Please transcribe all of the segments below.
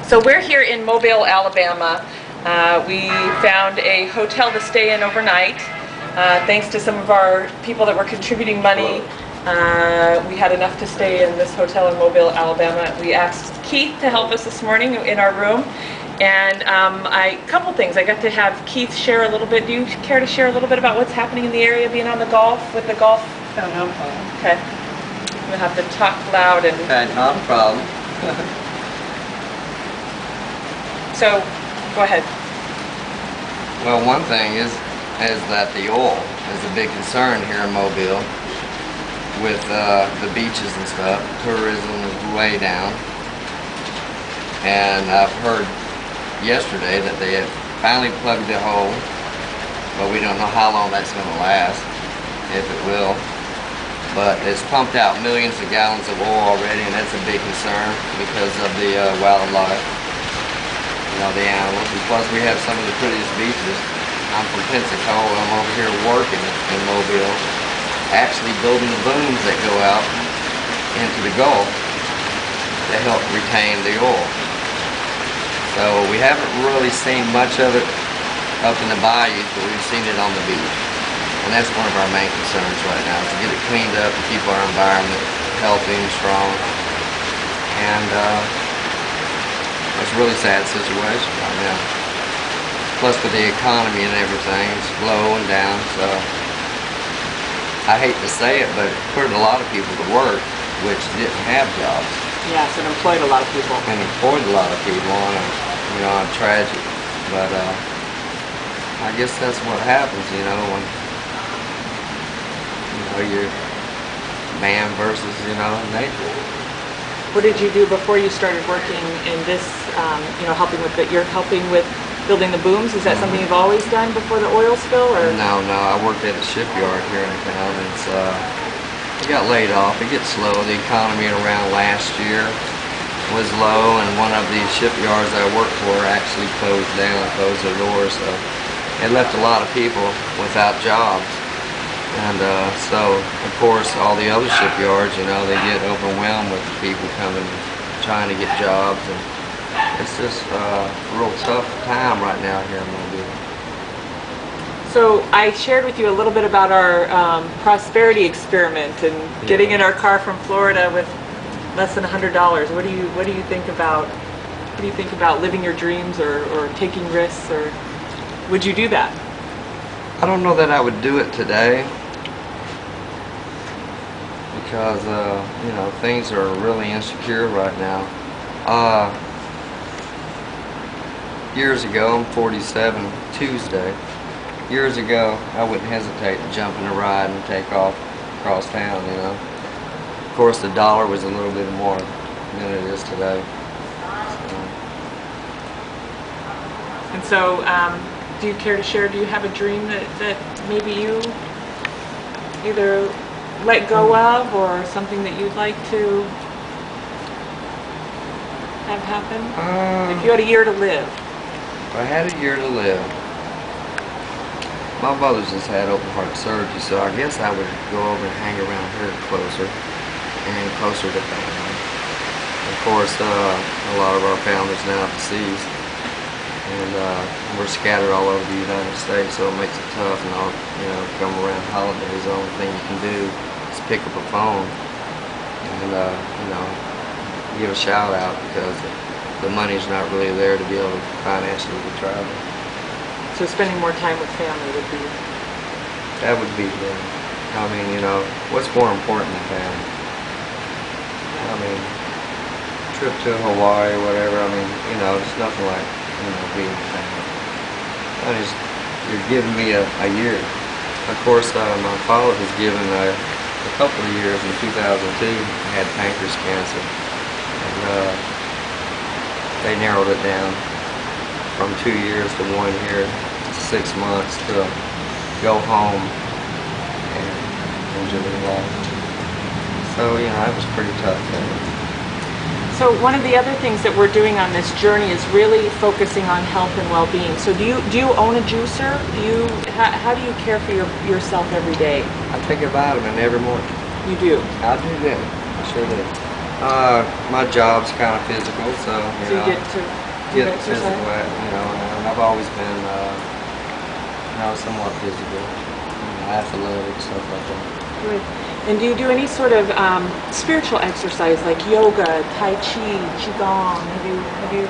So we're here in Mobile, Alabama. We found a hotel to stay in overnight. Thanks to some of our people that were contributing money, we had enough to stay in this hotel in Mobile, Alabama. We asked Keith to help us this morning in our room. And a couple things. I got to have Keith share a little bit. Do you care to share a little bit about what's happening in the area, being on the golf, with the golf? No, no problem. Okay. You'll have to talk loud and... Okay, not a problem. So, go ahead. Well, one thing is that the oil is a big concern here in Mobile with the beaches and stuff. Tourism is way down. And I've heard yesterday that they have finally plugged the hole, but we don't know how long that's going to last, if it will. But it's pumped out millions of gallons of oil already, and that's a big concern because of the wildlife, you know, the animals. And plus we have some of the prettiest beaches. I'm from Pensacola. I'm over here working in Mobile, actually building the booms that go out into the Gulf to help retain the oil. So we haven't really seen much of it up in the bayous, but we've seen it on the beach. And that's one of our main concerns right now, is to get it cleaned up and keep our environment healthy and strong. And it's a really sad situation right now. Plus with the economy and everything, it's low and down, so I hate to say it, but it put a lot of people to work which didn't have jobs. Yes, it employed a lot of people. And employed a lot of people on a, you know, on tragic. But I guess that's what happens, you know, when you're man versus, you know, nature. What did you do before you started working in this, you know, you're helping with building the booms? Is that something you've always done before the oil spill, or? No, I worked at a shipyard here in town. It got laid off. It gets slow. The economy around last year was low, and one of the shipyards I worked for actually closed their doors. So it left a lot of people without jobs. And so, of course, all the other shipyards, you know, they get overwhelmed with people coming, trying to get jobs. And it's just a real tough time right now here in Mobile. So I shared with you a little bit about our prosperity experiment and getting in our car from Florida with less than $100. What do you think about? What do you think about living your dreams or taking risks, or would you do that? I don't know that I would do it today because you know, things are really insecure right now. Years ago, I'm 47, Tuesday. Years ago, I wouldn't hesitate to jump in a ride and take off across town, you know. Of course, the dollar was a little bit more than it is today. And so, do you care to share, do you have a dream that maybe you either let go of, or something that you'd like to have happen? If you had a year to live. If I had a year to live, my mother's just had open heart surgery, so I guess I would go over and hang around her closer to family. Of course, a lot of our family's now deceased, and we're scattered all over the United States, so it makes it tough. And I'll, you know, come around holidays, the only thing you can do is pick up a phone and you know, give a shout out, because the money's not really there to be able to financially travel. So spending more time with family would be... That would be good. I mean, you know, what's more important than family? I mean, trip to Hawaii or whatever, I mean, you know, it's nothing like, you know, being with family. You're giving me a year. Of course, my father was given a couple of years. In 2002, I had pancreas cancer. And they narrowed it down from 2 years to 1 year, 6 months to go home and enjoy life. So, you know, that was pretty tough. So one of the other things that we're doing on this journey is really focusing on health and well-being. So do you own a juicer? How do you care for yourself every day? I take a vitamin every morning. You do? I do that. I sure do. My job's kind of physical, so So you get to do get exercise? physical, and I've always been, somewhat physical, athletic, stuff like that. Good. And do you do any sort of spiritual exercise like yoga, tai chi, qigong? Have you?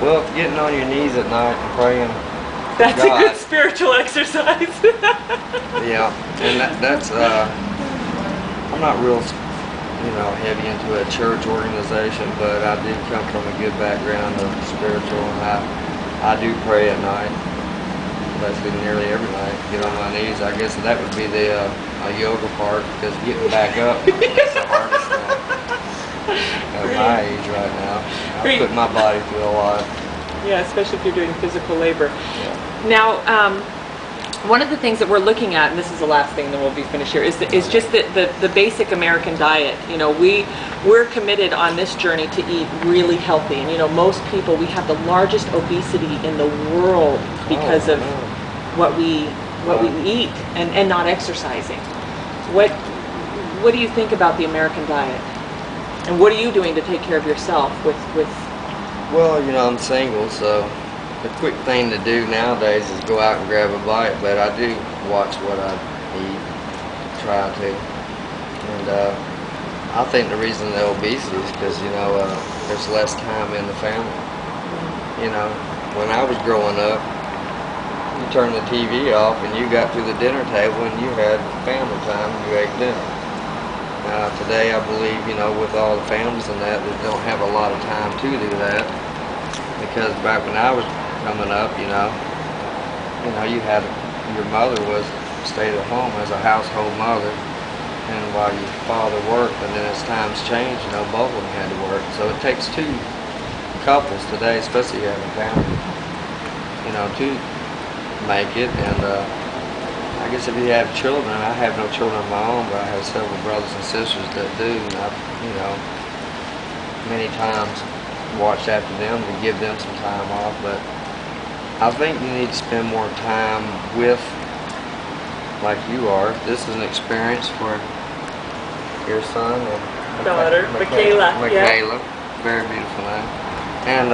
Well, getting on your knees at night and praying. That's God. a good spiritual exercise. Yeah, and that's I'm not real, heavy into a church organization, but I do come from a good background of spiritual, and I do pray at night, basically nearly every night. Get on my knees. I guess that would be the yoga part, because getting back up is the hardest thing at my age right now. I put my body through a lot. Yeah, especially if you're doing physical labor. Yeah. Now, one of the things that we're looking at, and this is the last thing, then we'll be finished here, is just the basic American diet. We're committed on this journey to eat really healthy, and most people, we have the largest obesity in the world because of what we eat and not exercising. What do you think about the American diet, and what are you doing to take care of yourself with? Well, I'm single, so the quick thing to do nowadays is go out and grab a bite, but I do watch what I eat, try to. And I think the reason the obesity is because, there's less time in the family. When I was growing up, you turned the TV off and you got to the dinner table and you had family time, you ate dinner. Today, I believe, with all the families and that, they don't have a lot of time to do that. Because back when I was coming up, you had your mother stayed at home as a household mother, and while your father worked, and then as times changed, both of them had to work. So it takes two couples today, especially having family, to make it. And I guess if you have children, I have no children of my own, but I have several brothers and sisters that do, and I've, many times watched after them to give them some time off. But I think you need to spend more time with, like you are. This is an experience for your son and Daughter, Michaela. Michaela, very beautiful name. And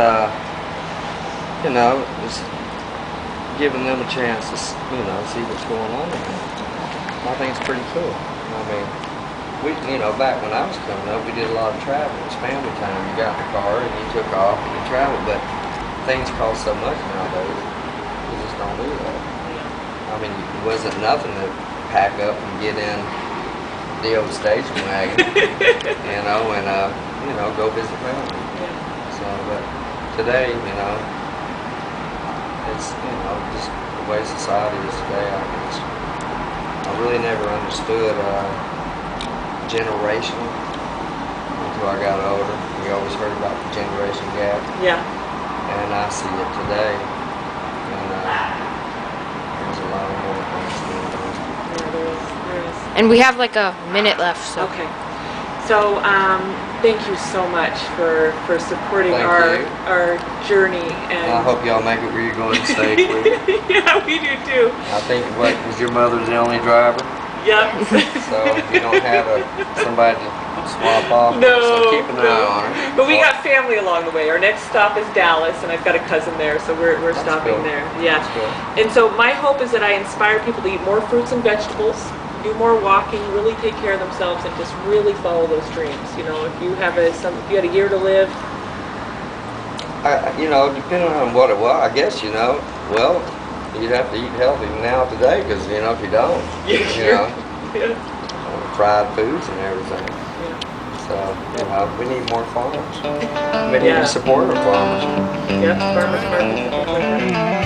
just giving them a chance to, see what's going on. I think it's pretty cool. I mean, back when I was coming up, we did a lot of travel. It was family time. You got in the car and you took off and you traveled. But things cost so much nowadays. You just don't do that. I mean, it wasn't nothing to pack up and get in the old station wagon, and go visit family. So, but today, it's, just the way society is today. I really never understood generation until I got older. We always heard about the generation gap. Yeah. And I see it today. And there's a lot more things. Yeah, there is. And we have like a minute left, so. Okay. So, thank you so much for supporting Thank you. our journey. And I hope y'all make it where you're going safely. Yeah, we do too. I think, was your mother the only driver? Yep. So you don't have somebody to swap off? No. So keep an eye on her. But we got family along the way. Our next stop is Dallas, and I've got a cousin there, so we're That's stopping cool. there. Yeah. That's good. And so my hope is that I inspire people to eat more fruits and vegetables, do more walking, really take care of themselves, and just really follow those dreams. If you have if you had a year to live. Depending on what it was, I guess, you'd have to eat healthy now today, because, if you don't, fried foods and everything. Yeah. So, we need more farmers. We need to support our farmers. Yep, farmers markets.